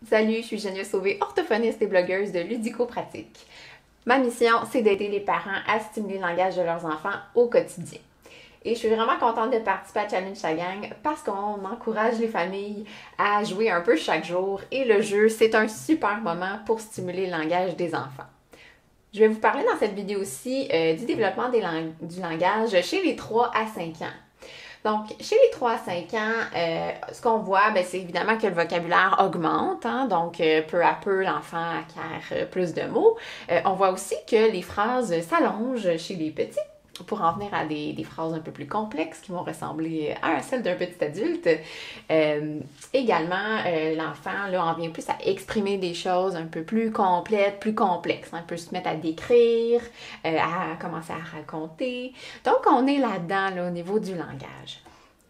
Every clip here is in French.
Salut, je suis Geneviève Sauvé, orthophoniste et blogueuse de Ludico Pratique. Ma mission, c'est d'aider les parents à stimuler le langage de leurs enfants au quotidien. Et je suis vraiment contente de participer à Challenge la gang parce qu'on encourage les familles à jouer un peu chaque jour et le jeu, c'est un super moment pour stimuler le langage des enfants. Je vais vous parler dans cette vidéo aussi du développement du langage chez les 3 à 5 ans. Donc, chez les 3 à 5 ans, ce qu'on voit, c'est évidemment que le vocabulaire augmente. Hein, donc, peu à peu, l'enfant acquiert plus de mots. On voit aussi que les phrases s'allongent chez les petits pour en venir à des phrases un peu plus complexes qui vont ressembler à celles d'un petit adulte. Également, l'enfant là, en vient plus à exprimer des choses un peu plus complètes, plus complexes. Hein. Il peut se mettre à décrire, à commencer à raconter. Donc, on est là-dedans là, au niveau du langage.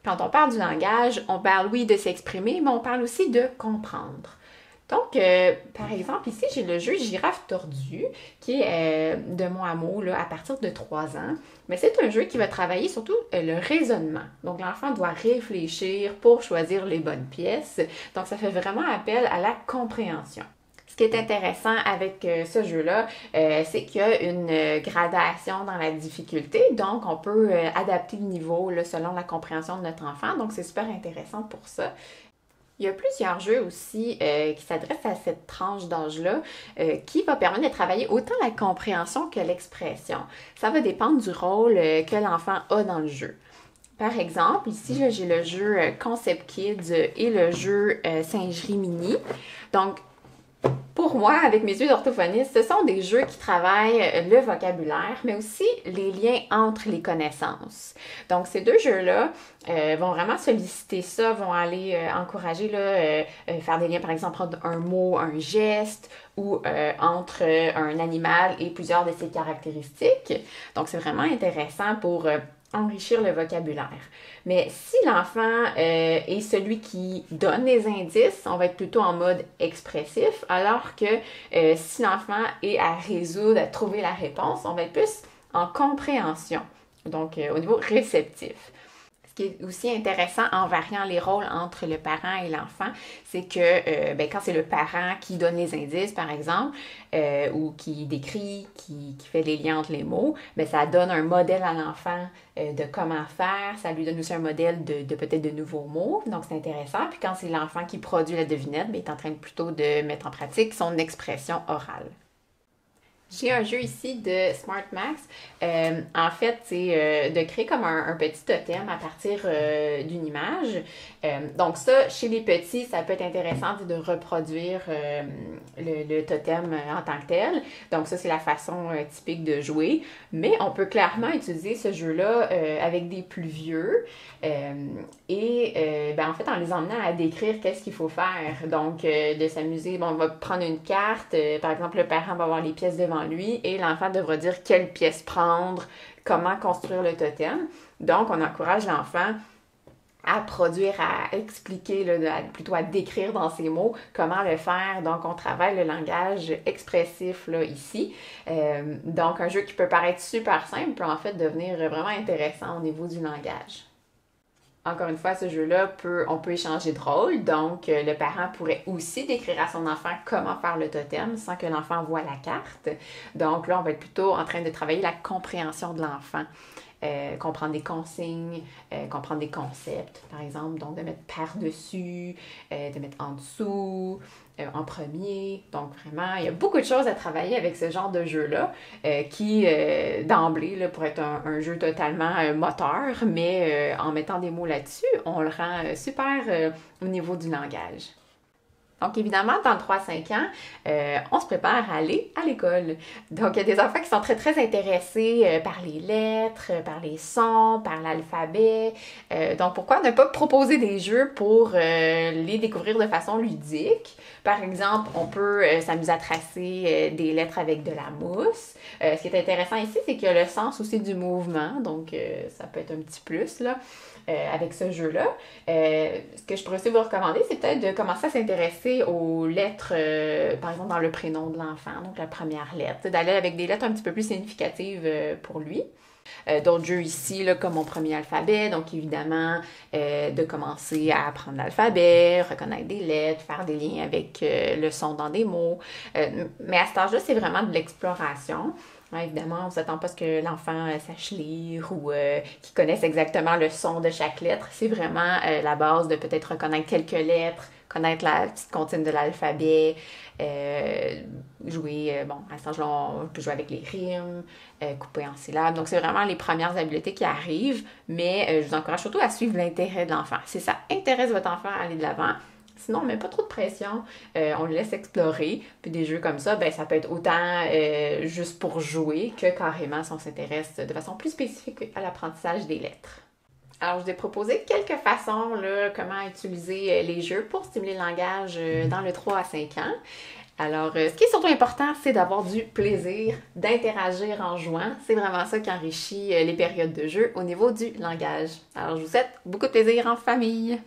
Quand on parle du langage, on parle, oui, de s'exprimer, mais on parle aussi de comprendre. Donc, par exemple, ici, j'ai le jeu Girafe tordue, qui est de mot à mot là, à partir de 3 ans. Mais c'est un jeu qui va travailler surtout le raisonnement. Donc, l'enfant doit réfléchir pour choisir les bonnes pièces. Donc, ça fait vraiment appel à la compréhension. Ce qui est intéressant avec ce jeu-là, c'est qu'il y a une gradation dans la difficulté. Donc, on peut adapter le niveau là, selon la compréhension de notre enfant. Donc, c'est super intéressant pour ça. Il y a plusieurs jeux aussi qui s'adressent à cette tranche d'âge-là qui va permettre de travailler autant la compréhension que l'expression. Ça va dépendre du rôle que l'enfant a dans le jeu. Par exemple, ici, j'ai le jeu Concept Kids et le jeu Singerie Mini. Donc, pour moi, avec mes yeux d'orthophoniste, ce sont des jeux qui travaillent le vocabulaire, mais aussi les liens entre les connaissances. Donc, ces deux jeux-là vont vraiment solliciter ça, vont aller encourager, là, faire des liens, par exemple, entre un mot, un geste, ou entre un animal et plusieurs de ses caractéristiques. Donc, c'est vraiment intéressant pour enrichir le vocabulaire. Mais si l'enfant est celui qui donne les indices, on va être plutôt en mode expressif, alors que si l'enfant est à résoudre, à trouver la réponse, on va être plus en compréhension, donc au niveau réceptif. Ce qui est aussi intéressant en variant les rôles entre le parent et l'enfant, c'est que quand c'est le parent qui donne les indices, par exemple, ou qui décrit, qui fait les liens entre les mots, ça donne un modèle à l'enfant de comment faire, ça lui donne aussi un modèle de peut-être de nouveaux mots, donc c'est intéressant. Puis quand c'est l'enfant qui produit la devinette, il est en train plutôt de mettre en pratique son expression orale. J'ai un jeu ici de Smart Max. En fait, c'est de créer comme un petit totem à partir d'une image. Donc ça, chez les petits, ça peut être intéressant de reproduire le totem en tant que tel. Donc ça, c'est la façon typique de jouer. Mais on peut clairement utiliser ce jeu-là avec des plus vieux. En fait, en les emmenant à décrire qu'est-ce qu'il faut faire. Donc, de s'amuser. Bon, on va prendre une carte. Par exemple, le parent va avoir les pièces devant lui et l'enfant devra dire quelle pièce prendre, comment construire le totem. Donc, on encourage l'enfant à produire, à expliquer, là, plutôt à décrire dans ses mots comment le faire. Donc, on travaille le langage expressif là, ici. Donc, un jeu qui peut paraître super simple peut en fait devenir vraiment intéressant au niveau du langage. Encore une fois, ce jeu-là, on peut échanger de rôle. Donc, le parent pourrait aussi décrire à son enfant comment faire le totem sans que l'enfant voie la carte. Donc là, on va être plutôt en train de travailler la compréhension de l'enfant. Comprendre des consignes, comprendre des concepts, par exemple, donc de mettre par-dessus, de mettre en dessous, en premier. Donc vraiment, il y a beaucoup de choses à travailler avec ce genre de jeu-là qui, d'emblée, là, pourrait être un jeu totalement moteur, mais en mettant des mots là-dessus, on le rend super au niveau du langage. Donc, évidemment, dans le 3-5 ans, on se prépare à aller à l'école. Donc, il y a des enfants qui sont très, très intéressés par les lettres, par les sons, par l'alphabet. Donc, pourquoi ne pas proposer des jeux pour les découvrir de façon ludique? Par exemple, on peut s'amuser à tracer des lettres avec de la mousse. Ce qui est intéressant ici, c'est qu'il y a le sens aussi du mouvement. Donc, ça peut être un petit plus, là. Avec ce jeu-là. Ce que je pourrais aussi vous recommander, c'est peut-être de commencer à s'intéresser aux lettres, par exemple dans le prénom de l'enfant, donc la première lettre, d'aller avec des lettres un petit peu plus significatives pour lui. D'autres jeux ici, là, comme mon premier alphabet, donc évidemment, de commencer à apprendre l'alphabet, reconnaître des lettres, faire des liens avec le son dans des mots. Mais à cet âge-là, c'est vraiment de l'exploration. Ouais, évidemment, on ne s'attend pas à ce que l'enfant sache lire ou qu'il connaisse exactement le son de chaque lettre. C'est vraiment la base de peut-être reconnaître quelques lettres, connaître la petite comptine de l'alphabet, jouer, bon, à cet âge-là, on peut jouer avec les rimes, couper en syllabes. Donc, c'est vraiment les premières habiletés qui arrivent, mais je vous encourage surtout à suivre l'intérêt de l'enfant. Si ça intéresse votre enfant à aller de l'avant, sinon, on ne met pas trop de pression, on le laisse explorer. Puis des jeux comme ça, ben, ça peut être autant juste pour jouer que carrément si on s'intéresse de façon plus spécifique à l'apprentissage des lettres. Alors, je vous ai proposé quelques façons, là, comment utiliser les jeux pour stimuler le langage dans le 3 à 5 ans. Alors, ce qui est surtout important, c'est d'avoir du plaisir, d'interagir en jouant. C'est vraiment ça qui enrichit les périodes de jeu au niveau du langage. Alors, je vous souhaite beaucoup de plaisir en famille.